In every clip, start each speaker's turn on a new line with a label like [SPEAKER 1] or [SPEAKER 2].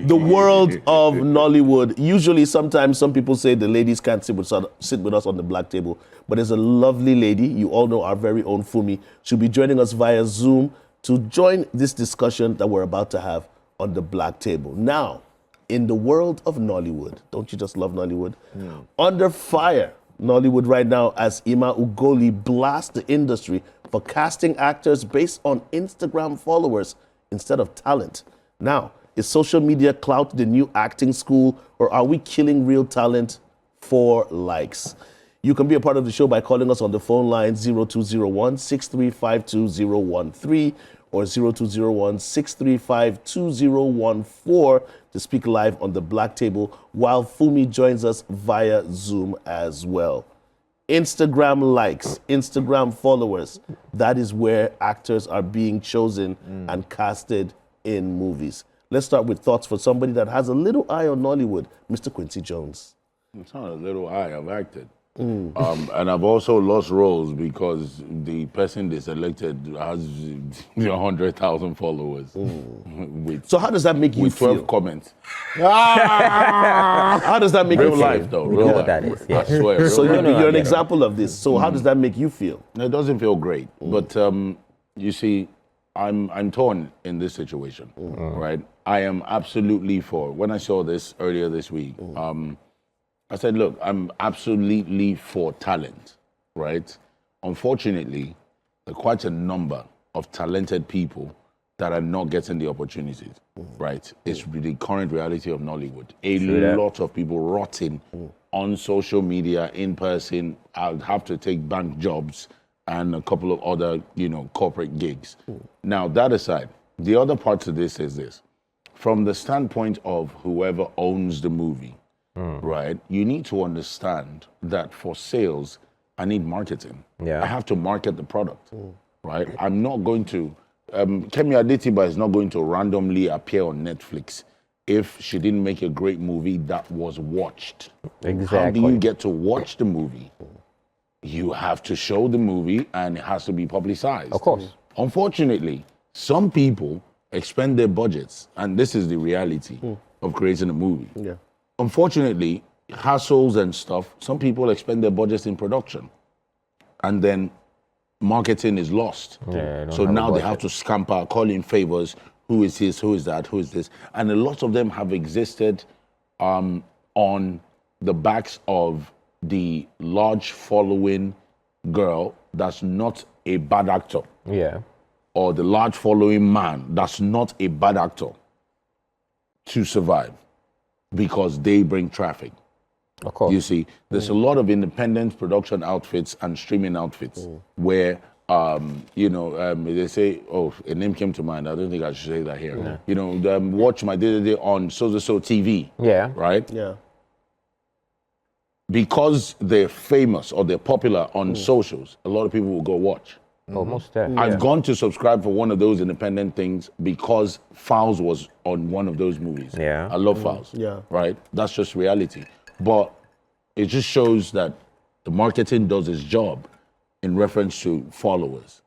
[SPEAKER 1] the world of Nollywood. Usually, sometimes some people say the ladies can't sit with us on the black table, but there's a lovely lady, you all know, our very own Fumi. She'll be joining us via Zoom to join this discussion that we're about to have on the black table. Now, in the world of Nollywood, don't you just love Nollywood? Under fire, Nollywood right now, as Ima Ugoli blasts the industry for casting actors based on Instagram followers instead of talent. Now, is social media clout the new acting school, or are we killing real talent for likes? You can be a part of the show by calling us on the phone line 0201-6352-013 or 0201-635-2014 to speak live on the black table, while Fumi joins us via Zoom as well. Instagram likes, Instagram followers, that is where actors are being chosen and casted in movies. Let's start with thoughts for somebody that has a little eye on Nollywood, Mr. Quincy Jones.
[SPEAKER 2] It's not a little eye, I've acted. And I've also lost roles because the person they selected has 100,000 followers.
[SPEAKER 1] So how does that make you
[SPEAKER 2] with 12
[SPEAKER 1] feel?
[SPEAKER 2] comments.
[SPEAKER 1] How does that make you
[SPEAKER 2] Real
[SPEAKER 1] feel?
[SPEAKER 2] life, though. Real life.
[SPEAKER 3] that is, yeah.
[SPEAKER 2] I swear. Real
[SPEAKER 1] So
[SPEAKER 2] life.
[SPEAKER 1] you're an example of this. So how does that make you feel?
[SPEAKER 2] It doesn't feel great, but you see, I'm torn in this situation, right? I am absolutely for. When I saw this earlier this week, I said, look, I'm absolutely for talent, right? Unfortunately, there are quite a number of talented people that are not getting the opportunities, right? It's the current reality of Nollywood. A lot of people rotting on social media, in person. I'll have to take bank jobs and a couple of other, corporate gigs. Now, that aside, the other part to this is this. From the standpoint of whoever owns the movie, right, you need to understand that for sales, I need marketing.
[SPEAKER 3] Yeah.
[SPEAKER 2] I have to market the product, right? I'm not going to, Kemi Adetiba is not going to randomly appear on Netflix if she didn't make a great movie that was watched.
[SPEAKER 3] Exactly.
[SPEAKER 2] How do you get to watch the movie? You have to show the movie and it has to be publicized.
[SPEAKER 3] Of course.
[SPEAKER 2] Unfortunately, some people expend their budgets, and this is the reality of creating a movie.
[SPEAKER 1] Yeah.
[SPEAKER 2] Unfortunately, hassles and stuff, some people expend their budgets in production, and then marketing is lost.
[SPEAKER 3] Yeah,
[SPEAKER 2] so now they have to scamper, call in favors, who is this, who is that, who is this. And a lot of them have existed on the backs of the large following girl that's not a bad actor.
[SPEAKER 3] Yeah.
[SPEAKER 2] Or the large following man that's not a bad actor to survive because they bring traffic.
[SPEAKER 3] Of course.
[SPEAKER 2] You see, there's a lot of independent production outfits and streaming outfits where, they say, oh, a name came to mind. I don't think I should say that here. Watch my day on so-so TV.
[SPEAKER 3] Yeah.
[SPEAKER 2] Right?
[SPEAKER 1] Yeah.
[SPEAKER 2] Because they're famous or they're popular on socials, a lot of people will go watch.
[SPEAKER 3] Almost there.
[SPEAKER 2] I've gone to subscribe for one of those independent things because Fowls was on one of those movies.
[SPEAKER 3] Yeah.
[SPEAKER 2] I love Fowls.
[SPEAKER 1] Yeah.
[SPEAKER 2] Right? That's just reality. But it just shows that the marketing does its job in reference to followers.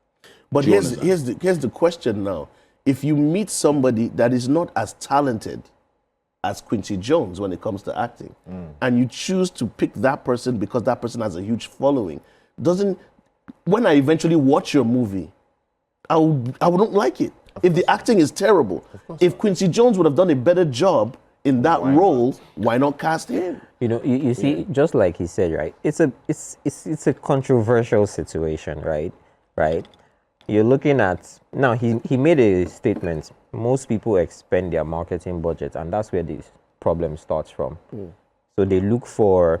[SPEAKER 1] But
[SPEAKER 2] Do you
[SPEAKER 1] here's the question now. If you meet somebody that is not as talented as Quincy Jones when it comes to acting, and you choose to pick that person because that person has a huge following, when I eventually watch your movie, I wouldn't like it. If the acting is terrible, if Quincy Jones would have done a better job in that role, why not cast him?
[SPEAKER 3] You see, just like he said, right? It's a controversial situation, right? Right? You're looking at now. He made a statement. Most people expend their marketing budget, and that's where this problem starts from. So they look for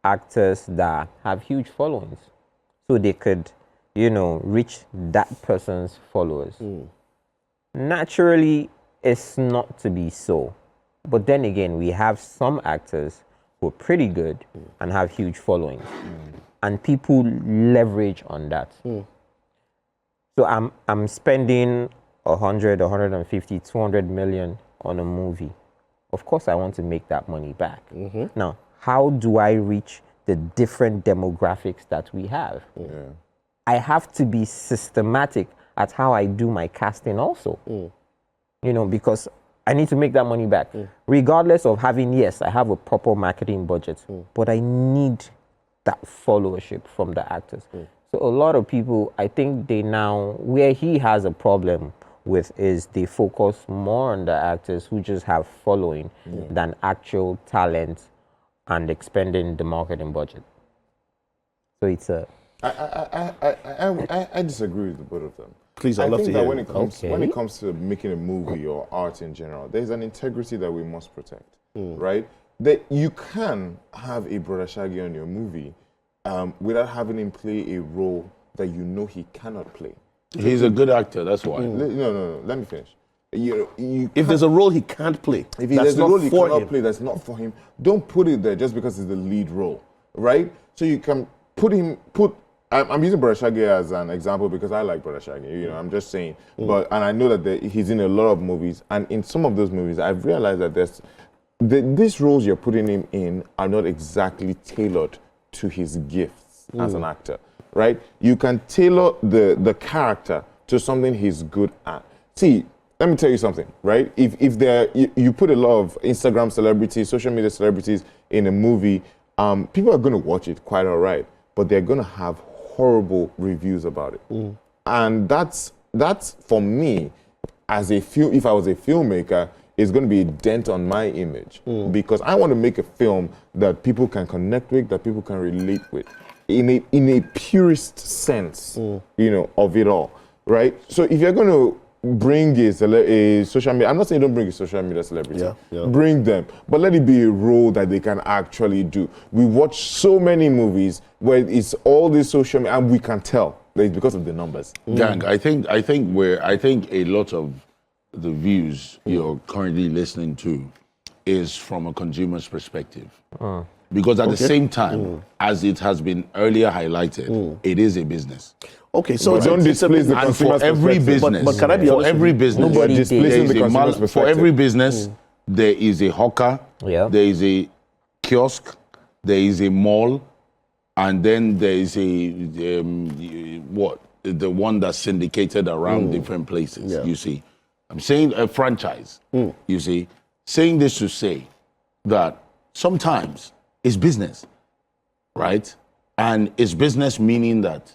[SPEAKER 3] actors that have huge followings, so they could, reach that person's followers. Naturally, it's not to be so. But then again, we have some actors who are pretty good and have huge followings. And people leverage on that. So I'm spending 100, 150, 200 million on a movie. Of course, I want to make that money back. Now, how do I reach the different demographics that we have? I have to be systematic at how I do my casting also. Because I need to make that money back. Regardless of having, yes, I have a proper marketing budget, but I need that followership from the actors. So a lot of people, I think they now, where he has a problem with is they focus more on the actors who just have following than actual talent and expending the marketing budget. So it's a...
[SPEAKER 4] I disagree with the both of them.
[SPEAKER 1] Please, I'd love to
[SPEAKER 4] think
[SPEAKER 1] hear
[SPEAKER 4] that when
[SPEAKER 1] it.
[SPEAKER 4] it comes to making a movie or art in general, there's an integrity that we must protect, right? That you can have a Brother Shaggy on your movie without having him play a role that you know he cannot play.
[SPEAKER 2] He's a good actor, that's why.
[SPEAKER 4] No. Let me finish.
[SPEAKER 1] If there's a role he can't play,
[SPEAKER 4] if
[SPEAKER 1] that's
[SPEAKER 4] there's a
[SPEAKER 1] not
[SPEAKER 4] role he
[SPEAKER 1] for
[SPEAKER 4] cannot
[SPEAKER 1] him.
[SPEAKER 4] play that's not for him, don't put it there just because it's the lead role, right? So you can I'm using Brother Shaggy as an example because I like Brother Shaggy, you know, I'm just saying. And I know that he's in a lot of movies, and in some of those movies, I've realized that these roles you're putting him in are not exactly tailored to his gifts as an actor, right? You can tailor the character to something he's good at. See, let me tell you something, right? If you put a lot of Instagram celebrities, social media celebrities in a movie, people are going to watch it quite all right, but they're going to have horrible reviews about it. And that's for me, if I was a filmmaker, it's going to be a dent on my image because I want to make a film that people can connect with, that people can relate with, in a purest sense, you know, of it all, right? So if you're going to bring a social media, I'm not saying don't bring a social media celebrity, bring them, but let it be a role that they can actually do. We watch so many movies where it's all this social media, and we can tell that it's because of the numbers.
[SPEAKER 2] Gang, I think a lot of the views you're currently listening to is from a consumer's perspective. Because at the same time, as it has been earlier highlighted, it is a business.
[SPEAKER 1] Okay, so
[SPEAKER 4] But don't displace the
[SPEAKER 2] And
[SPEAKER 4] consumer's
[SPEAKER 2] for every
[SPEAKER 4] perspective.
[SPEAKER 2] business,
[SPEAKER 1] But can I be
[SPEAKER 2] for
[SPEAKER 1] honest with
[SPEAKER 2] every
[SPEAKER 1] you?
[SPEAKER 2] business,
[SPEAKER 3] Nobody
[SPEAKER 4] displacing
[SPEAKER 2] there is
[SPEAKER 4] the
[SPEAKER 2] a
[SPEAKER 4] consumer's
[SPEAKER 2] for
[SPEAKER 4] perspective.
[SPEAKER 2] every business, there is a hawker,
[SPEAKER 3] Yeah.
[SPEAKER 2] there is a kiosk, there is a mall, and then there is a the one that's syndicated around different places.
[SPEAKER 1] Yeah.
[SPEAKER 2] You see, I'm saying a franchise. You see, saying this to say that sometimes it's business, right? And it's business meaning that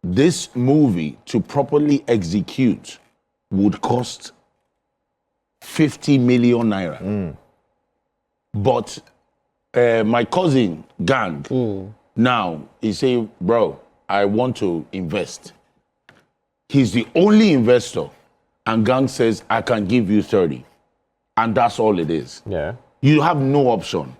[SPEAKER 2] this movie to properly execute would cost 50 million naira. But my cousin, Gang, now he say, bro, I want to invest. He's the only investor. And Gang says, I can give you 30. And that's all it is.
[SPEAKER 3] Yeah.
[SPEAKER 2] You have no option.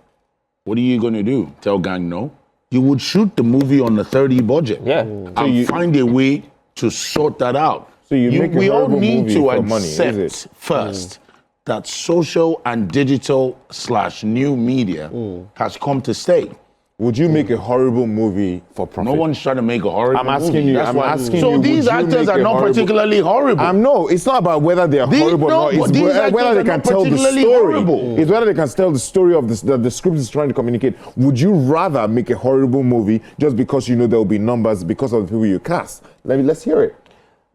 [SPEAKER 2] What are you going to do? Tell Gang no? You would shoot the movie on a 30 budget.
[SPEAKER 3] Yeah.
[SPEAKER 2] And find a way to sort that out.
[SPEAKER 4] So you make a
[SPEAKER 2] we all
[SPEAKER 4] horrible
[SPEAKER 2] need
[SPEAKER 4] movie
[SPEAKER 2] to
[SPEAKER 4] for money, is
[SPEAKER 2] accept
[SPEAKER 4] it?
[SPEAKER 2] first that social and digital / new media has come to stay.
[SPEAKER 4] Would you make a horrible movie for profit?
[SPEAKER 2] No one's trying to make a horrible
[SPEAKER 4] I'm asking
[SPEAKER 2] movie.
[SPEAKER 4] you.
[SPEAKER 2] That's
[SPEAKER 4] I'm
[SPEAKER 2] why-
[SPEAKER 4] asking
[SPEAKER 2] so
[SPEAKER 4] you.
[SPEAKER 2] these
[SPEAKER 4] would you
[SPEAKER 2] actors
[SPEAKER 4] make
[SPEAKER 2] are
[SPEAKER 4] a
[SPEAKER 2] not
[SPEAKER 4] horrible-
[SPEAKER 2] particularly horrible.
[SPEAKER 4] No, it's not about whether they are horrible or not. It's
[SPEAKER 2] these
[SPEAKER 4] whether
[SPEAKER 2] actors
[SPEAKER 4] they
[SPEAKER 2] are
[SPEAKER 4] can
[SPEAKER 2] not
[SPEAKER 4] tell the
[SPEAKER 2] particularly
[SPEAKER 4] story.
[SPEAKER 2] horrible.
[SPEAKER 4] It's whether they can tell the story of this, that the script is trying to communicate. Would you rather make a horrible movie just because you know there will be numbers because of the people you cast? Let's hear it.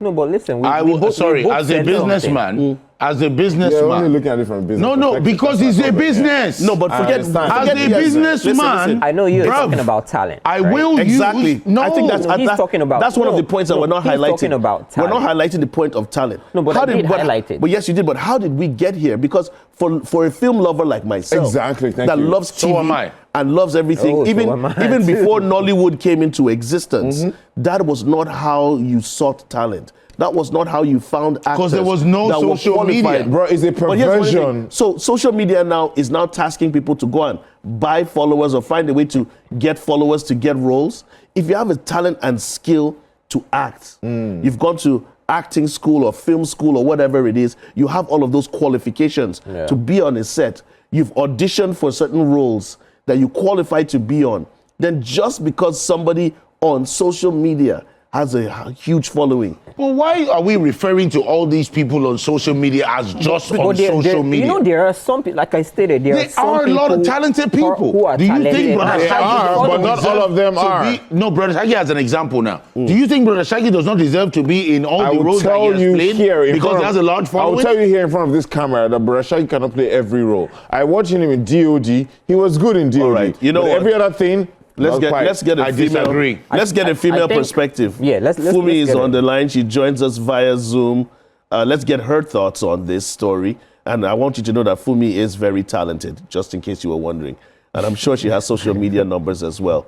[SPEAKER 3] No, but listen, we,
[SPEAKER 2] I
[SPEAKER 3] we
[SPEAKER 2] will,
[SPEAKER 3] both,
[SPEAKER 2] sorry,
[SPEAKER 3] we both
[SPEAKER 2] as a
[SPEAKER 3] said something.
[SPEAKER 2] businessman, as a
[SPEAKER 4] You're only
[SPEAKER 2] businessman.
[SPEAKER 4] looking at it from a business
[SPEAKER 2] No,
[SPEAKER 4] perspective.
[SPEAKER 2] because
[SPEAKER 4] That's
[SPEAKER 2] it's
[SPEAKER 4] not
[SPEAKER 2] a
[SPEAKER 4] correct.
[SPEAKER 2] business.
[SPEAKER 1] No, but
[SPEAKER 4] I
[SPEAKER 1] forget
[SPEAKER 4] understand.
[SPEAKER 2] As
[SPEAKER 1] forget
[SPEAKER 2] a
[SPEAKER 1] the-
[SPEAKER 2] businessman,
[SPEAKER 3] I know you're
[SPEAKER 2] bruv,
[SPEAKER 3] talking about talent.
[SPEAKER 2] I
[SPEAKER 3] right?
[SPEAKER 2] will
[SPEAKER 1] Exactly.
[SPEAKER 2] use. No,
[SPEAKER 1] I think that's
[SPEAKER 3] No, he's talking about-
[SPEAKER 1] that's one of
[SPEAKER 3] no,
[SPEAKER 1] the points that
[SPEAKER 3] no,
[SPEAKER 1] we're not
[SPEAKER 3] he's
[SPEAKER 1] highlighting.
[SPEAKER 3] talking about
[SPEAKER 1] We're not
[SPEAKER 3] talent.
[SPEAKER 1] highlighting the point of talent.
[SPEAKER 3] No, but I did highlight it.
[SPEAKER 1] But yes, you did. But how did we get here? Because for a film lover like myself,
[SPEAKER 4] Exactly, thank
[SPEAKER 1] that
[SPEAKER 4] you.
[SPEAKER 1] loves TV
[SPEAKER 2] So am I.
[SPEAKER 1] and loves everything,
[SPEAKER 3] Oh, so
[SPEAKER 1] even
[SPEAKER 3] am I
[SPEAKER 1] even
[SPEAKER 3] too.
[SPEAKER 1] before Nollywood came into existence, that was not how you sought talent. That was not how you found actors.
[SPEAKER 2] 'Cause there was no
[SPEAKER 1] that were
[SPEAKER 2] social
[SPEAKER 1] qualified.
[SPEAKER 2] media.
[SPEAKER 4] Bro, it's a
[SPEAKER 1] But here's one thing.
[SPEAKER 4] perversion.
[SPEAKER 1] So social media now is now tasking people to go and buy followers or find a way to get followers to get roles. If you have a talent and skill to act, you've gone to acting school or film school or whatever it is, you have all of those qualifications to be on a set. You've auditioned for certain roles that you qualify to be on. Then just because somebody on social media has a huge following.
[SPEAKER 2] Well, why are we referring to all these people on social media as just on social media?
[SPEAKER 3] You know, there are some people, like I stated, there
[SPEAKER 2] are a lot of talented people.
[SPEAKER 3] Who are
[SPEAKER 2] Do you think
[SPEAKER 3] talented
[SPEAKER 2] Brother
[SPEAKER 3] and
[SPEAKER 4] They
[SPEAKER 2] Shaggy
[SPEAKER 3] have
[SPEAKER 4] are,
[SPEAKER 2] does
[SPEAKER 4] but
[SPEAKER 2] not
[SPEAKER 4] not all of them
[SPEAKER 2] deserve to
[SPEAKER 4] are.
[SPEAKER 2] be- No, Brother Shaggy has an example now. Do you think Brother Shaggy does not deserve to be in all
[SPEAKER 4] I
[SPEAKER 2] the
[SPEAKER 4] will
[SPEAKER 2] roles that he
[SPEAKER 4] tell
[SPEAKER 2] has
[SPEAKER 4] you
[SPEAKER 2] played
[SPEAKER 4] here in
[SPEAKER 2] because
[SPEAKER 4] front
[SPEAKER 2] he has a large
[SPEAKER 4] I
[SPEAKER 2] following?
[SPEAKER 4] will tell you here in front of this camera that Barashagi cannot play every role. I watched him in DOD. He was good in DOD.
[SPEAKER 1] All right, you know
[SPEAKER 4] but
[SPEAKER 1] what?
[SPEAKER 4] every other thing.
[SPEAKER 1] Let's
[SPEAKER 4] not quite.
[SPEAKER 1] get a
[SPEAKER 2] I
[SPEAKER 1] female.
[SPEAKER 2] disagree.
[SPEAKER 1] Let's get a female
[SPEAKER 3] think-
[SPEAKER 1] perspective.
[SPEAKER 3] yeah, let's
[SPEAKER 1] Fumi is
[SPEAKER 3] get
[SPEAKER 1] on
[SPEAKER 3] it.
[SPEAKER 1] the line. She joins us via Zoom. Let's get her thoughts on this story. And I want you to know that Fumi is very talented, just in case you were wondering. And I'm sure she has social media numbers as well.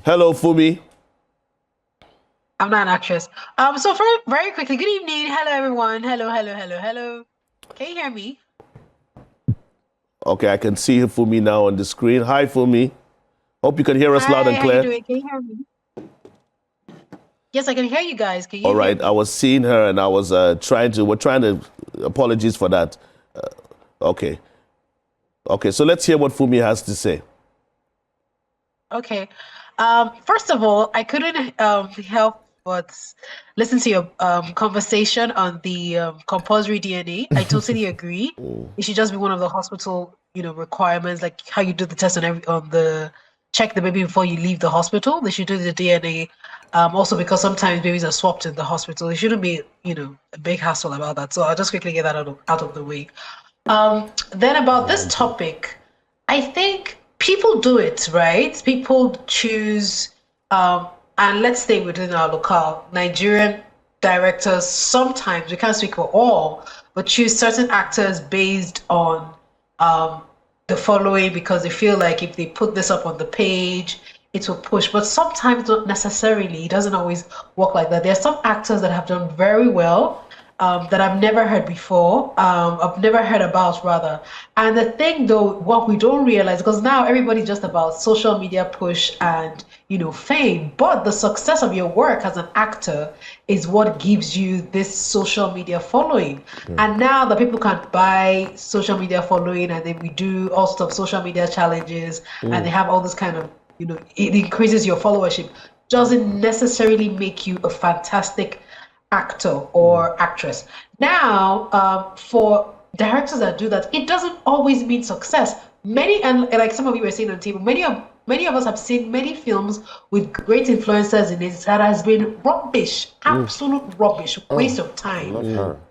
[SPEAKER 1] Hello, Fumi.
[SPEAKER 5] I'm not an actress. So very quickly, good evening. Hello, everyone. Hello. Can you hear me?
[SPEAKER 1] Okay, I can see Fumi now on the screen. Hi, Fumi. Hope you can hear us loud and
[SPEAKER 5] How
[SPEAKER 1] clear.
[SPEAKER 5] you doing? Can you hear me? Yes, I can hear you guys. Can you
[SPEAKER 1] All
[SPEAKER 5] hear
[SPEAKER 1] right,
[SPEAKER 5] me?
[SPEAKER 1] I was seeing her and I was trying to, apologies for that. Okay, so let's hear what Fumi has to say.
[SPEAKER 5] Okay. First of all, I couldn't help but listen to your conversation on the compulsory DNA. I totally agree. It should just be one of the hospital, requirements, like how you do the test on check the baby before you leave the hospital. They should do the DNA. Also, because sometimes babies are swapped in the hospital, it shouldn't be, a big hassle about that. So I'll just quickly get that out of the way. Then about this topic, I think people do it, right? People choose, and let's stay within our locale. Nigerian directors sometimes, we can't speak for all, but choose certain actors based on the following because they feel like if they put this up on the page, it will push. But sometimes not necessarily. It doesn't always work like that. There are some actors that have done very well that I've never heard before. I've never heard about, rather. And the thing, though, what we don't realize, because now everybody's just about social media push and, fame. But the success of your work as an actor is what gives you this social media following. And now that people can buy social media following, and then we do all sorts of social media challenges, and they have all this kind of, it increases your followership, doesn't necessarily make you a fantastic actor or actress. Now, for directors that do that, it doesn't always mean success. Many, and like some of you were saying on the table, many of us have seen many films with great influencers in it that has been rubbish, absolute rubbish, waste of time.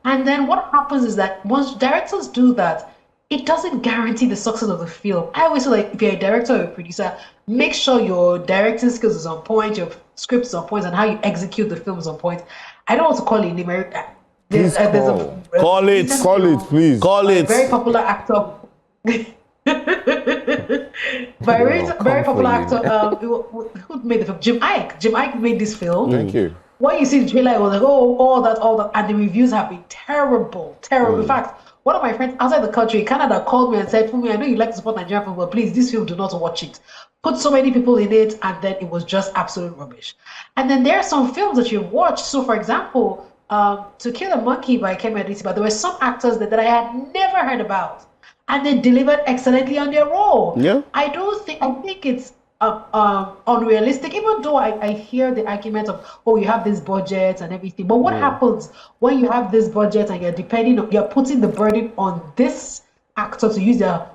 [SPEAKER 5] And then what happens is that once directors do that, it doesn't guarantee the success of the film. I always feel like if you're a director or a producer, make sure your directing skills is on point, your script is on point, and how you execute the film is on point. I don't want to call it in America.
[SPEAKER 1] Call it,
[SPEAKER 4] please.
[SPEAKER 1] Call it.
[SPEAKER 5] Very popular actor. very popular actor. Who made the film? Jim Iyke. Jim Iyke made this film.
[SPEAKER 4] Thank you.
[SPEAKER 5] When you see the trailer, it was like, oh, all that, and the reviews have been terrible. In fact, one of my friends outside the country, Canada, called me and said, "Fumi, I know you like to support Nigerian film, but please, this film, do not watch it. Put so many people in it," and then it was just absolute rubbish. And then there are some films that you've watched. So, for example, To Kill a Monkey by Kemi Adetiba, there were some actors that I had never heard about, and they delivered excellently on their role.
[SPEAKER 1] Yeah.
[SPEAKER 5] I think it's unrealistic, even though I hear the argument of, oh, you have this budget and everything. But what happens when you have this budget and you're putting the burden on this actor to use their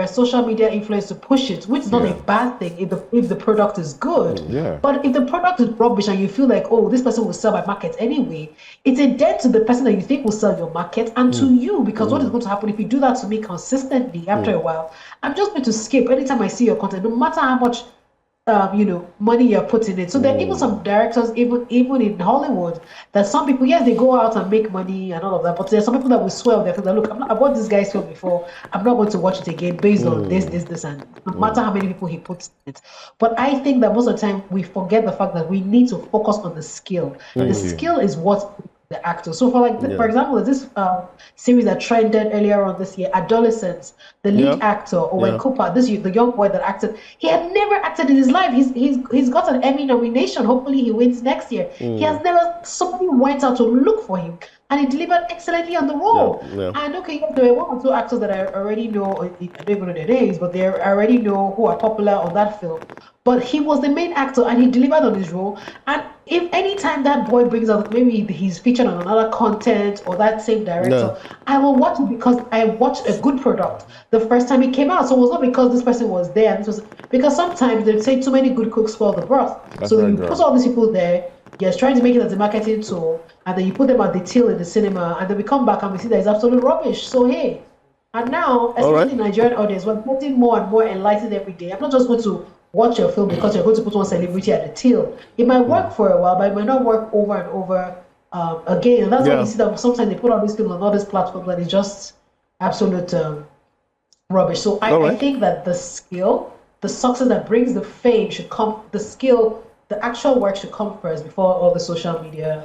[SPEAKER 5] social media influence to push it, which is not a bad thing if the product is good.
[SPEAKER 4] Yeah.
[SPEAKER 5] But if the product is rubbish and you feel like, oh, this person will sell my market anyway, it's a dent to the person that you think will sell your market and to you, because what is going to happen if you do that to me consistently after a while, I'm just going to skip anytime I see your content, no matter how much money you're putting in. So there are even some directors, even in Hollywood, that some people, yes, they go out and make money and all of that, but there's some people that will swear on their film that, look, I watched this guy's film before, I'm not going to watch it again based on this, and no matter how many people he puts in it. But I think that most of the time we forget the fact that we need to focus on the skill. The skill is what the actor. So for example, this series that trended earlier on this year, Adolescents, the lead actor, Owen Cooper, the young boy that acted, he had never acted in his life. He's got an Emmy nomination. Hopefully he wins next year. He has never, somebody went out to look for him and he delivered excellently on the role.
[SPEAKER 1] Yeah.
[SPEAKER 5] And okay, there were one or two actors that I already know, I don't even know their names, but I already know who are popular on that film. But he was the main actor and he delivered on his role. And if anytime that boy brings out, maybe he's featured on another content or that same director, I will watch it because I watched a good product the first time it came out. So it was not because this person was there. It was because sometimes they say too many good cooks spoil the broth. So
[SPEAKER 4] right,
[SPEAKER 5] you
[SPEAKER 4] girl.
[SPEAKER 5] put all these people there, you're trying to make it as a marketing tool, and then you put them at the till in the cinema, and then we come back and we see that it's absolute rubbish. So hey, and now, especially in Nigerian audience, we're getting more and more enlightened every day. I'm not just going to watch your film because you're going to put one celebrity at the till. It might work for a while, but it might not work over and over again. And that's why you see that sometimes they put all these people on all these platforms that is just absolute rubbish. So I think that the skill, the success that brings the fame should come, the skill, the actual work should come first before all the social media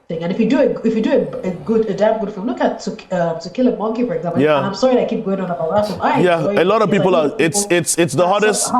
[SPEAKER 5] thing. And if you do a damn good film, look at To Kill a Monkey, for example.
[SPEAKER 1] Yeah.
[SPEAKER 5] And I'm sorry I keep going on about that film.
[SPEAKER 1] A lot of people are. It's the hottest.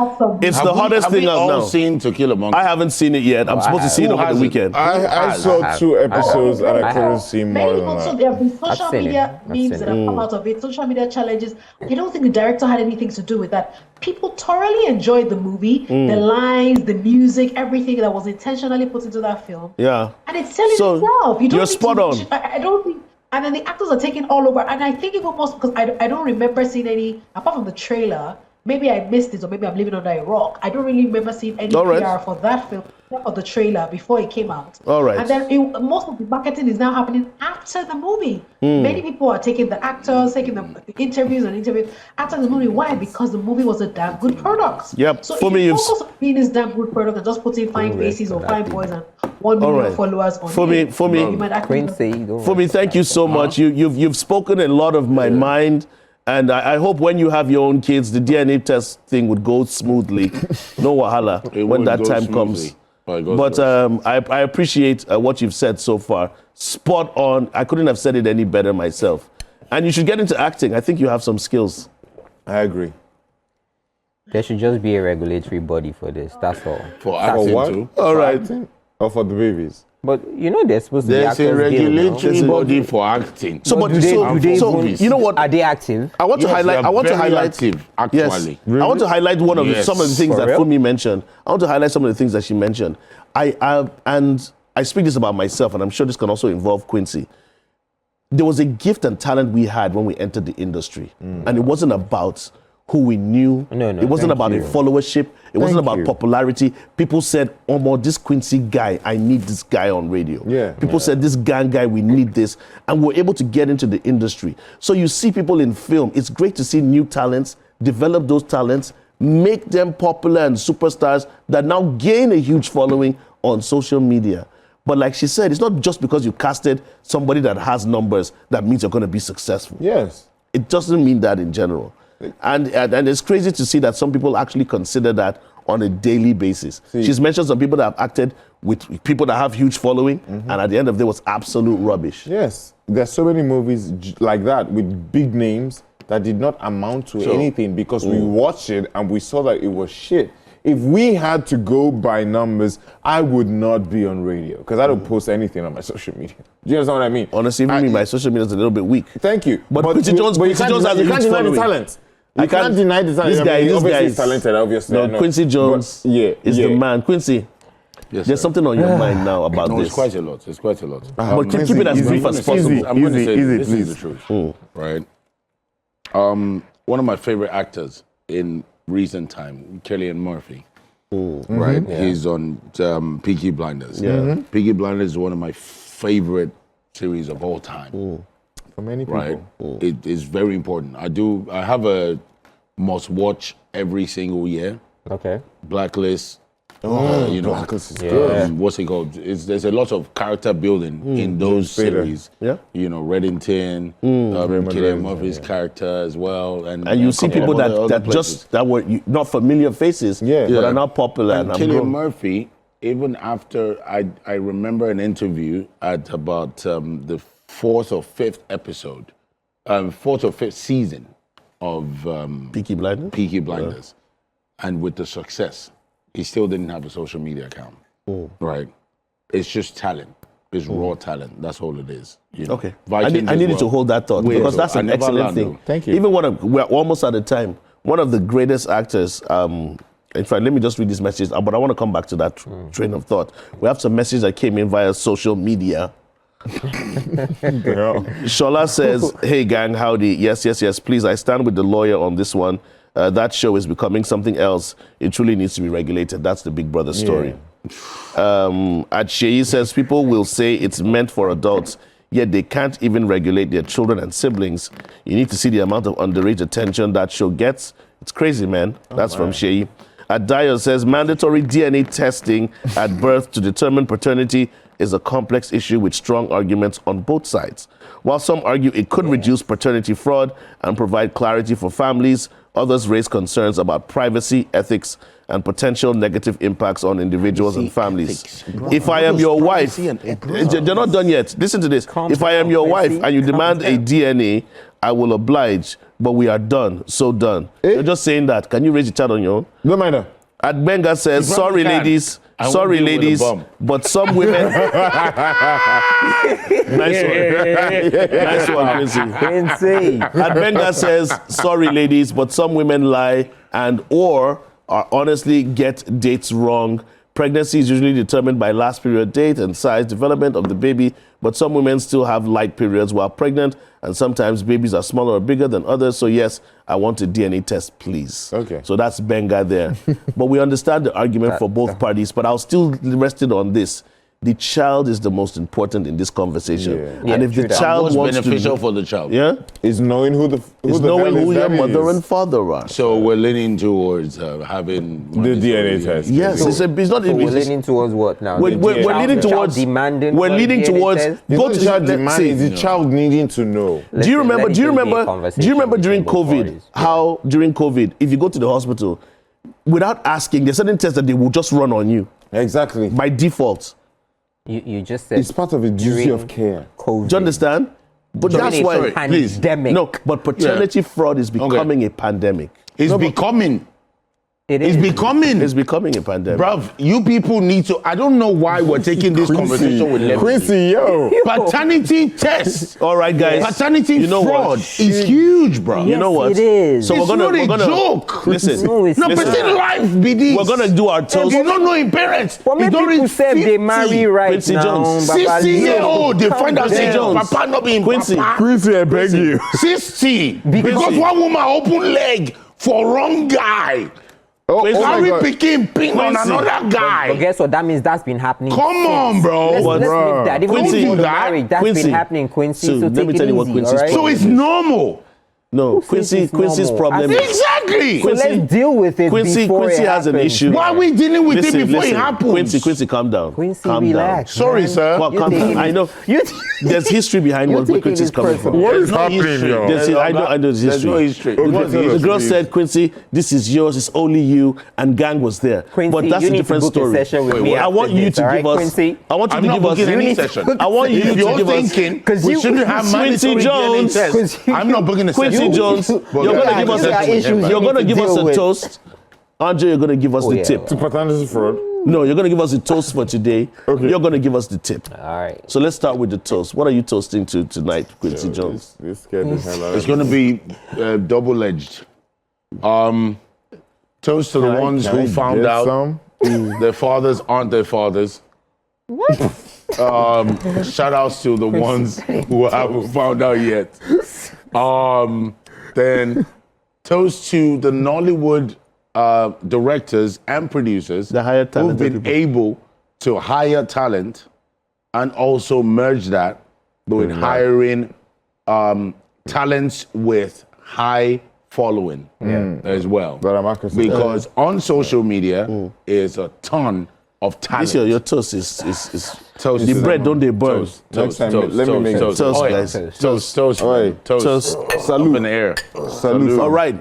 [SPEAKER 1] It's the hottest thing out now.
[SPEAKER 2] Have we all seen To Kill a Monkey?
[SPEAKER 1] I haven't seen it yet. I'm supposed to see it
[SPEAKER 2] Who
[SPEAKER 1] over the
[SPEAKER 2] hasn't?
[SPEAKER 1] weekend.
[SPEAKER 4] I saw 2 episodes and I couldn't see more
[SPEAKER 5] Many
[SPEAKER 4] than
[SPEAKER 5] also
[SPEAKER 4] that.
[SPEAKER 5] there have been social
[SPEAKER 3] seen it.
[SPEAKER 5] media
[SPEAKER 3] I've
[SPEAKER 5] memes
[SPEAKER 3] seen
[SPEAKER 5] that have come out of it, social media challenges. I don't think the director had anything to do with that. People thoroughly enjoyed the movie, the lines, the music, everything that was intentionally put into that film.
[SPEAKER 1] Yeah.
[SPEAKER 5] And it's selling
[SPEAKER 1] So,
[SPEAKER 5] itself. You don't
[SPEAKER 1] you're
[SPEAKER 5] need
[SPEAKER 1] spot
[SPEAKER 5] to,
[SPEAKER 1] on.
[SPEAKER 5] I don't think, and then the actors are taking all over. And I think even most because I don't remember seeing any, apart from the trailer. Maybe I missed it, or maybe I'm living under a rock. I don't really remember seeing any
[SPEAKER 1] All right.
[SPEAKER 5] PR for that film, or the trailer before it came out.
[SPEAKER 1] All right.
[SPEAKER 5] And then most of the marketing is now happening after the movie. Many people are taking the actors, taking the interviews after the movie. Why? Because the movie was a damn good product.
[SPEAKER 1] Yep.
[SPEAKER 5] So
[SPEAKER 1] For
[SPEAKER 5] if
[SPEAKER 1] me,
[SPEAKER 5] you
[SPEAKER 1] you've
[SPEAKER 5] focus on being this damn good product and just putting fine faces or fine boys and 1 million
[SPEAKER 1] right.
[SPEAKER 5] followers on
[SPEAKER 1] For me-
[SPEAKER 5] you might actually
[SPEAKER 3] Quincy, don't
[SPEAKER 1] For me, thank you so much. You've spoken a lot of my mind, and I hope when you have your own kids, the DNA test thing would go smoothly. No wahala
[SPEAKER 2] It
[SPEAKER 1] when
[SPEAKER 2] would
[SPEAKER 1] that
[SPEAKER 2] go
[SPEAKER 1] time
[SPEAKER 2] smoothly,
[SPEAKER 1] comes.
[SPEAKER 2] but it goes
[SPEAKER 1] But
[SPEAKER 2] smooth.
[SPEAKER 1] I appreciate what you've said so far. Spot on. I couldn't have said it any better myself. And you should get into acting. I think you have some skills.
[SPEAKER 4] I agree.
[SPEAKER 3] There should just be a regulatory body for this. That's all.
[SPEAKER 2] For
[SPEAKER 4] For
[SPEAKER 2] acting
[SPEAKER 4] what?
[SPEAKER 2] too.
[SPEAKER 1] All right.
[SPEAKER 4] Acting? Or for the babies?
[SPEAKER 3] But you know they're supposed to be
[SPEAKER 2] There's a
[SPEAKER 3] actors guild, no?
[SPEAKER 2] regulatory body for acting.
[SPEAKER 1] So,
[SPEAKER 3] But do they
[SPEAKER 1] so
[SPEAKER 3] even-
[SPEAKER 1] you know what?
[SPEAKER 3] Are they active?
[SPEAKER 1] I want to
[SPEAKER 2] Yes,
[SPEAKER 1] highlight.
[SPEAKER 2] they are
[SPEAKER 1] I want to
[SPEAKER 2] very
[SPEAKER 1] highlight.
[SPEAKER 2] active,
[SPEAKER 1] Yes,
[SPEAKER 2] actually.
[SPEAKER 1] I want to highlight one of
[SPEAKER 2] Yes.
[SPEAKER 1] some of the things
[SPEAKER 3] For
[SPEAKER 1] that
[SPEAKER 3] real?
[SPEAKER 1] Fumi mentioned. I want to highlight some of the things that she mentioned. And I speak this about myself, and I'm sure this can also involve Quincy. There was a gift and talent we had when we entered the industry, and it wasn't about who we knew.
[SPEAKER 3] No,
[SPEAKER 1] It wasn't
[SPEAKER 3] thank
[SPEAKER 1] about
[SPEAKER 3] you.
[SPEAKER 1] a followership. It wasn't
[SPEAKER 4] Thank
[SPEAKER 1] about
[SPEAKER 4] you.
[SPEAKER 1] popularity. People said, "Oh, more this Quincy guy, I need this guy on radio."
[SPEAKER 4] Yeah.
[SPEAKER 1] People said, "This gang guy, we need this," and we're able to get into the industry. So you see people in film. It's great to see new talents, develop those talents, make them popular and superstars that now gain a huge following on social media. But like she said, it's not just because you casted somebody that has numbers that means you're going to be successful.
[SPEAKER 4] Yes.
[SPEAKER 1] It doesn't mean that in general. And it's crazy to see that some people actually consider that on a daily basis. She's mentioned some people that have acted with people that have huge following, and at the end of the day was absolute rubbish.
[SPEAKER 4] Yes. There's so many movies like that with big names that did not amount to anything because we watched it and we saw that it was shit. If we had to go by numbers, I would not be on radio because I don't post anything on my social media. Do you understand what I mean?
[SPEAKER 1] Honestly, even me, my social media is a little bit weak.
[SPEAKER 4] Thank you.
[SPEAKER 1] But Quincy Jones has a
[SPEAKER 4] you can't
[SPEAKER 1] huge
[SPEAKER 4] deny the
[SPEAKER 1] following.
[SPEAKER 4] talent.
[SPEAKER 1] I
[SPEAKER 4] You can't
[SPEAKER 1] can't-
[SPEAKER 4] deny the talent.
[SPEAKER 1] This guy, this
[SPEAKER 4] obviously
[SPEAKER 1] guy
[SPEAKER 4] he's talented, obviously. I
[SPEAKER 1] No,
[SPEAKER 4] know.
[SPEAKER 1] Quincy Jones
[SPEAKER 4] But,
[SPEAKER 1] is the man. Quincy,
[SPEAKER 2] Yes,
[SPEAKER 1] there's
[SPEAKER 2] sir.
[SPEAKER 1] something on your mind now about
[SPEAKER 2] No,
[SPEAKER 1] this.
[SPEAKER 2] it's quite a lot. It's quite a lot.
[SPEAKER 1] But keep it as
[SPEAKER 4] easy,
[SPEAKER 1] brief as
[SPEAKER 4] easy,
[SPEAKER 1] possible.
[SPEAKER 2] I'm going to say
[SPEAKER 4] easy,
[SPEAKER 2] this
[SPEAKER 4] please.
[SPEAKER 2] is the truth, right? One of my favorite actors in recent time, Cillian Murphy, right? He's on Peaky Blinders. Peaky Blinders is one of my favorite series of all time,
[SPEAKER 4] For many people.
[SPEAKER 2] right? It is very important. I have a must watch every single year.
[SPEAKER 3] Okay.
[SPEAKER 2] Blacklist.
[SPEAKER 4] Blacklist is good.
[SPEAKER 2] What's it called? There's a lot of character building in those
[SPEAKER 4] Spader.
[SPEAKER 2] series.
[SPEAKER 1] Yeah.
[SPEAKER 2] You know, Reddington,
[SPEAKER 4] Raymond
[SPEAKER 2] Cillian
[SPEAKER 4] Reddington,
[SPEAKER 2] Murphy's character as well, and
[SPEAKER 1] And you see
[SPEAKER 2] a couple
[SPEAKER 1] people
[SPEAKER 2] of other
[SPEAKER 1] that
[SPEAKER 2] places.
[SPEAKER 1] just that were not familiar faces,
[SPEAKER 4] Yeah.
[SPEAKER 1] but
[SPEAKER 2] Yeah.
[SPEAKER 1] are now popular.
[SPEAKER 2] And
[SPEAKER 1] And
[SPEAKER 2] Cillian
[SPEAKER 1] grown.
[SPEAKER 2] Murphy, even after I remember an interview at about the fourth or fifth episode, fourth or fifth season of
[SPEAKER 1] Peaky Blinders.
[SPEAKER 2] Peaky Blinders, and with the success, he still didn't have a social media account. Right? It's just talent. It's raw talent. That's all it is. You know?
[SPEAKER 1] Okay.
[SPEAKER 2] Vikings
[SPEAKER 1] I
[SPEAKER 2] as
[SPEAKER 1] needed
[SPEAKER 2] well.
[SPEAKER 1] to hold that thought
[SPEAKER 2] Wait,
[SPEAKER 1] because
[SPEAKER 2] so
[SPEAKER 1] that's
[SPEAKER 2] I
[SPEAKER 1] an
[SPEAKER 2] never
[SPEAKER 1] excellent
[SPEAKER 2] learned,
[SPEAKER 1] thing.
[SPEAKER 2] though.
[SPEAKER 4] Thank you.
[SPEAKER 1] Even we're almost at the time. One of the greatest actors, in fact, let me just read this message, but I want to come back to that train of thought. We have some messages that came in via social media. Shola says, hey gang, howdy. Yes. Please, I stand with the lawyer on this one. That show is becoming something else. It truly needs to be regulated. That's the Big Brother story. Adsheyi says, people will say it's meant for adults, yet they can't even regulate their children and siblings. You need to see the amount of underage attention that show gets. It's crazy, man. That's from Sheyi. Adayo says, mandatory DNA testing at birth to determine paternity is a complex issue with strong arguments on both sides. While some argue it could reduce paternity fraud and provide clarity for families, others raise concerns about privacy, ethics, and potential negative impacts on individuals and families. If I am your wife, they're not done yet. Listen to this. If I am your wife and you demand a DNA, I will oblige, but we are done. So done. You're just saying that. Can you raise your child on your own?
[SPEAKER 4] No matter.
[SPEAKER 1] Adbenga says,
[SPEAKER 2] You
[SPEAKER 1] sorry,
[SPEAKER 2] probably can.
[SPEAKER 1] ladies.
[SPEAKER 2] I won't
[SPEAKER 1] Sorry,
[SPEAKER 2] deal with a
[SPEAKER 1] ladies.
[SPEAKER 2] bum.
[SPEAKER 1] But some women. Nice one. Nice one, Quincy.
[SPEAKER 3] Insane.
[SPEAKER 1] Adbenga says, sorry, ladies, but some women lie and or are honestly get dates wrong. Pregnancy is usually determined by last period date and size development of the baby, but some women still have light periods while pregnant, and sometimes babies are smaller or bigger than others. So yes, I want a DNA test, please.
[SPEAKER 4] Okay.
[SPEAKER 1] So that's Benga there. But we understand the argument for both parties, but I'll still rest it on this. The child is the most important in this conversation.
[SPEAKER 4] Yeah.
[SPEAKER 1] And if the
[SPEAKER 3] true that.
[SPEAKER 1] child
[SPEAKER 2] What's
[SPEAKER 1] wants
[SPEAKER 2] beneficial
[SPEAKER 1] to,
[SPEAKER 2] for the child?
[SPEAKER 1] yeah,
[SPEAKER 4] Is knowing who the
[SPEAKER 1] is
[SPEAKER 4] the
[SPEAKER 1] knowing
[SPEAKER 4] hell
[SPEAKER 1] who
[SPEAKER 4] his
[SPEAKER 1] your
[SPEAKER 4] daddy
[SPEAKER 1] mother
[SPEAKER 4] is.
[SPEAKER 1] and father are.
[SPEAKER 2] So we're leaning towards having
[SPEAKER 4] The DNA test.
[SPEAKER 1] Yes, it's not.
[SPEAKER 3] So we're
[SPEAKER 1] it's-
[SPEAKER 3] leaning towards what now?
[SPEAKER 1] We're
[SPEAKER 3] The child-
[SPEAKER 1] leaning
[SPEAKER 3] the child
[SPEAKER 1] towards
[SPEAKER 3] demanding.
[SPEAKER 1] We're
[SPEAKER 3] for a
[SPEAKER 1] leaning
[SPEAKER 3] DNA
[SPEAKER 1] towards.
[SPEAKER 3] test?
[SPEAKER 4] It's
[SPEAKER 1] Go
[SPEAKER 4] not
[SPEAKER 1] to
[SPEAKER 4] the child
[SPEAKER 1] let's
[SPEAKER 4] demand,
[SPEAKER 1] see.
[SPEAKER 4] it's the child needing to know.
[SPEAKER 1] Do you remember?
[SPEAKER 3] Let
[SPEAKER 1] Do you
[SPEAKER 3] it be a
[SPEAKER 1] remember?
[SPEAKER 3] conversation
[SPEAKER 1] Do you remember during
[SPEAKER 3] between both
[SPEAKER 1] COVID
[SPEAKER 3] parties.
[SPEAKER 1] how during COVID, if you go to the hospital, without asking, there's certain tests that they will just run on you
[SPEAKER 4] Exactly.
[SPEAKER 1] by default.
[SPEAKER 3] You just said
[SPEAKER 4] It's part of the duty of care.
[SPEAKER 3] COVID.
[SPEAKER 1] Do you understand? But
[SPEAKER 3] During
[SPEAKER 1] that's
[SPEAKER 3] a
[SPEAKER 1] why.
[SPEAKER 3] pandemic.
[SPEAKER 1] No, but paternity fraud is becoming a pandemic.
[SPEAKER 2] It's becoming.
[SPEAKER 3] It
[SPEAKER 2] It's
[SPEAKER 3] is.
[SPEAKER 2] becoming.
[SPEAKER 1] It's becoming a pandemic.
[SPEAKER 2] Bruv, you people need to. I don't know why we're taking this conversation with levity.
[SPEAKER 4] Quincy, yo.
[SPEAKER 2] Paternity tests.
[SPEAKER 1] All right, guys.
[SPEAKER 2] Paternity
[SPEAKER 1] You know
[SPEAKER 2] fraud
[SPEAKER 1] what?
[SPEAKER 2] is huge, bro.
[SPEAKER 1] You know what?
[SPEAKER 3] it is.
[SPEAKER 1] So
[SPEAKER 2] It's
[SPEAKER 1] we're
[SPEAKER 2] not a
[SPEAKER 1] gonna
[SPEAKER 2] joke.
[SPEAKER 1] listen.
[SPEAKER 3] No, it's
[SPEAKER 2] No,
[SPEAKER 3] not.
[SPEAKER 2] but in life, be this.
[SPEAKER 1] We're gonna do our toast.
[SPEAKER 2] You don't know in parents.
[SPEAKER 3] But many
[SPEAKER 2] It's
[SPEAKER 3] people
[SPEAKER 2] already
[SPEAKER 3] say they
[SPEAKER 2] 50.
[SPEAKER 3] marry right
[SPEAKER 1] Quincy
[SPEAKER 3] now.
[SPEAKER 1] Jones.
[SPEAKER 3] Baba
[SPEAKER 2] 60-year-old, they
[SPEAKER 3] Calm
[SPEAKER 2] find out say
[SPEAKER 3] down.
[SPEAKER 1] Jones.
[SPEAKER 2] Papa not being
[SPEAKER 1] Quincy.
[SPEAKER 2] Papa.
[SPEAKER 4] Quincy, I beg you.
[SPEAKER 2] 60. Because one woman open leg for wrong guy.
[SPEAKER 4] Oh,
[SPEAKER 1] Quincy.
[SPEAKER 4] oh my
[SPEAKER 2] Harry
[SPEAKER 4] God.
[SPEAKER 2] Picking ping on
[SPEAKER 1] Quincy.
[SPEAKER 2] another guy.
[SPEAKER 3] But guess what? That means that's been happening.
[SPEAKER 2] Come on,
[SPEAKER 3] since.
[SPEAKER 2] bro.
[SPEAKER 3] Let's
[SPEAKER 1] Bruh.
[SPEAKER 3] leave that. Even
[SPEAKER 1] Quincy.
[SPEAKER 3] before the
[SPEAKER 2] That-
[SPEAKER 3] marriage, that's
[SPEAKER 1] Quincy.
[SPEAKER 3] been happening, Quincy.
[SPEAKER 1] So
[SPEAKER 3] So,
[SPEAKER 1] let
[SPEAKER 3] take
[SPEAKER 1] me
[SPEAKER 3] it
[SPEAKER 1] tell you what
[SPEAKER 3] easy,
[SPEAKER 1] Quincy's
[SPEAKER 3] all right?
[SPEAKER 2] So it's normal.
[SPEAKER 1] No,
[SPEAKER 3] says
[SPEAKER 1] Quincy.
[SPEAKER 3] it's
[SPEAKER 1] Quincy's
[SPEAKER 3] normal?
[SPEAKER 1] problem
[SPEAKER 3] I
[SPEAKER 1] is
[SPEAKER 3] think-
[SPEAKER 2] Exactly.
[SPEAKER 3] So let's deal with it
[SPEAKER 1] Quincy.
[SPEAKER 3] before
[SPEAKER 1] Quincy
[SPEAKER 3] it
[SPEAKER 1] has an
[SPEAKER 3] happens.
[SPEAKER 1] issue.
[SPEAKER 2] Why are we dealing with it before it happens?
[SPEAKER 1] Quincy, calm down.
[SPEAKER 3] Quincy,
[SPEAKER 1] calm
[SPEAKER 3] relax.
[SPEAKER 2] Sorry,
[SPEAKER 3] man.
[SPEAKER 2] sir.
[SPEAKER 1] Down.
[SPEAKER 3] You're
[SPEAKER 1] Calm
[SPEAKER 3] taking
[SPEAKER 1] down. I
[SPEAKER 3] it-
[SPEAKER 1] know.
[SPEAKER 3] You
[SPEAKER 1] There's history behind
[SPEAKER 3] You're
[SPEAKER 1] where
[SPEAKER 3] taking
[SPEAKER 1] Quincy's
[SPEAKER 3] it
[SPEAKER 1] coming from.
[SPEAKER 3] personal.
[SPEAKER 4] What is
[SPEAKER 2] no
[SPEAKER 4] happening,
[SPEAKER 2] history.
[SPEAKER 4] yo?
[SPEAKER 1] I know there's history.
[SPEAKER 2] There's no history.
[SPEAKER 4] Okay,
[SPEAKER 2] What's the
[SPEAKER 4] tell us,
[SPEAKER 1] The girl
[SPEAKER 4] please.
[SPEAKER 1] said, Quincy, this is yours, it's only you, and gang was there.
[SPEAKER 3] Quincy,
[SPEAKER 1] but that's
[SPEAKER 3] you
[SPEAKER 1] a
[SPEAKER 3] need
[SPEAKER 1] different
[SPEAKER 3] to book
[SPEAKER 1] story.
[SPEAKER 3] a session with me
[SPEAKER 1] I
[SPEAKER 3] after
[SPEAKER 1] want you
[SPEAKER 3] this,
[SPEAKER 1] to
[SPEAKER 3] all
[SPEAKER 1] give
[SPEAKER 3] right,
[SPEAKER 1] us.
[SPEAKER 3] Quincy?
[SPEAKER 1] I want you
[SPEAKER 2] I'm
[SPEAKER 1] to
[SPEAKER 2] not
[SPEAKER 1] give us.
[SPEAKER 2] booking any
[SPEAKER 3] need to
[SPEAKER 2] session.
[SPEAKER 3] book
[SPEAKER 1] I want you
[SPEAKER 2] If
[SPEAKER 1] to
[SPEAKER 2] you're
[SPEAKER 1] give us.
[SPEAKER 2] thinking
[SPEAKER 3] 'cause
[SPEAKER 2] we
[SPEAKER 3] you-
[SPEAKER 2] shouldn't have
[SPEAKER 1] Quincy
[SPEAKER 2] mandatory
[SPEAKER 1] Jones.
[SPEAKER 2] DNA tests, I'm not booking a
[SPEAKER 1] Quincy
[SPEAKER 2] session.
[SPEAKER 1] Jones,
[SPEAKER 2] But
[SPEAKER 1] you're
[SPEAKER 2] yeah,
[SPEAKER 1] gonna give us
[SPEAKER 3] these are issues
[SPEAKER 1] a.
[SPEAKER 3] you
[SPEAKER 1] You're
[SPEAKER 3] need
[SPEAKER 1] gonna
[SPEAKER 3] to
[SPEAKER 1] give us
[SPEAKER 3] deal
[SPEAKER 1] a
[SPEAKER 3] with.
[SPEAKER 1] toast. Andre, you're gonna give us the
[SPEAKER 3] yeah.
[SPEAKER 1] tip.
[SPEAKER 4] To paternity fraud.
[SPEAKER 1] No, you're gonna give us a toast for today.
[SPEAKER 4] Okay.
[SPEAKER 1] You're gonna give us the tip.
[SPEAKER 3] All right.
[SPEAKER 1] So let's start with the toast. What are you toasting to tonight, Quincy Jones?
[SPEAKER 4] This scared the hell out of
[SPEAKER 2] It's
[SPEAKER 4] me.
[SPEAKER 2] going to be double-edged. Toast to the ones
[SPEAKER 4] Can
[SPEAKER 2] who
[SPEAKER 4] I
[SPEAKER 2] found
[SPEAKER 4] get
[SPEAKER 2] out
[SPEAKER 4] some?
[SPEAKER 2] their fathers aren't their fathers. Shout outs to the ones who haven't found out yet. Then toast to the Nollywood directors and producers
[SPEAKER 1] The higher
[SPEAKER 2] who've
[SPEAKER 1] talented
[SPEAKER 2] been
[SPEAKER 1] people.
[SPEAKER 2] able to hire talent and also merge that with hiring talents with high following as well.
[SPEAKER 4] Brother Marcus.
[SPEAKER 2] Because on social media is a ton of talent.
[SPEAKER 1] This your toast is
[SPEAKER 2] Toast
[SPEAKER 1] the
[SPEAKER 2] to
[SPEAKER 1] bread
[SPEAKER 2] them.
[SPEAKER 1] don't they burn.
[SPEAKER 2] Toast,
[SPEAKER 4] Next
[SPEAKER 2] toast,
[SPEAKER 4] time,
[SPEAKER 2] toast,
[SPEAKER 4] let me make
[SPEAKER 2] toast,
[SPEAKER 1] toast,
[SPEAKER 2] oh, yeah.
[SPEAKER 1] guys.
[SPEAKER 2] Toast,
[SPEAKER 4] Oi.
[SPEAKER 2] man. Toast.
[SPEAKER 1] Toast.
[SPEAKER 2] Up in the air.
[SPEAKER 4] Salute.
[SPEAKER 1] All right,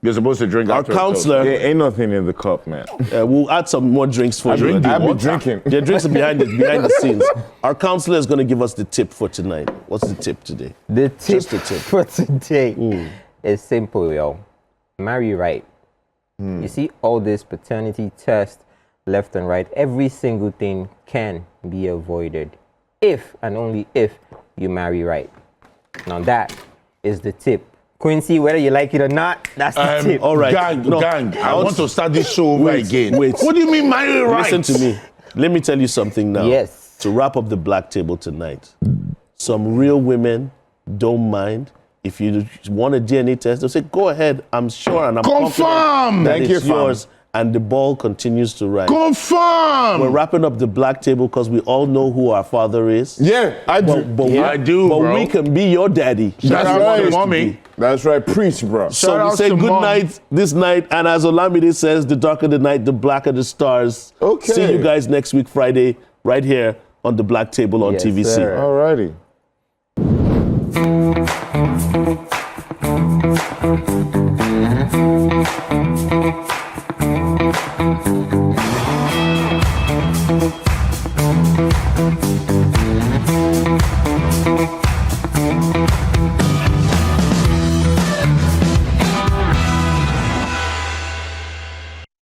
[SPEAKER 2] You're supposed to drink
[SPEAKER 1] our
[SPEAKER 2] after a toast.
[SPEAKER 1] counselor.
[SPEAKER 4] There ain't nothing in the cup, man.
[SPEAKER 1] We'll add some more drinks for you.
[SPEAKER 2] drink
[SPEAKER 4] I be
[SPEAKER 2] water.
[SPEAKER 4] drinking.
[SPEAKER 1] There are drinks behind the scenes. Our counselor is going to give us the tip for tonight. What's the tip today?
[SPEAKER 3] The tip,
[SPEAKER 1] Just a tip.
[SPEAKER 3] for today is simple, yo. Marry right. You see all this paternity test left and right. Every single thing can be avoided if and only if you marry right. Now that is the tip. Quincy, whether you like it or not, that's the tip.
[SPEAKER 1] all right.
[SPEAKER 2] Gang,
[SPEAKER 1] No,
[SPEAKER 2] I want to start this show over
[SPEAKER 1] Wait,
[SPEAKER 2] again.
[SPEAKER 1] wait.
[SPEAKER 2] What do you mean marry right?
[SPEAKER 1] Listen to me. Let me tell you something now.
[SPEAKER 3] Yes.
[SPEAKER 1] To wrap up the black table tonight, some real women don't mind. If you want a DNA test, they'll say, go ahead. I'm sure and I'm
[SPEAKER 2] Confirm!
[SPEAKER 1] confident that
[SPEAKER 4] Thank you,
[SPEAKER 1] it's
[SPEAKER 4] fam.
[SPEAKER 1] yours. And the ball continues to rise.
[SPEAKER 2] Confirm!
[SPEAKER 1] We're wrapping up the black table because we all know who our father is.
[SPEAKER 4] Yeah, I do.
[SPEAKER 2] I do,
[SPEAKER 1] But
[SPEAKER 2] bro.
[SPEAKER 1] we can be your daddy.
[SPEAKER 2] Shout out
[SPEAKER 4] right.
[SPEAKER 2] to mommy.
[SPEAKER 4] That's right. Preach, bro.
[SPEAKER 1] So
[SPEAKER 2] Shout
[SPEAKER 1] we
[SPEAKER 2] out
[SPEAKER 1] say
[SPEAKER 2] to
[SPEAKER 1] good
[SPEAKER 2] Mom.
[SPEAKER 1] night this night, and as Olamide says, the darker the night, the blacker the stars.
[SPEAKER 4] Okay.
[SPEAKER 1] See you guys next week, Friday, right here on the Black Table on
[SPEAKER 3] Yes,
[SPEAKER 1] TVC.
[SPEAKER 3] sir.
[SPEAKER 4] Alrighty.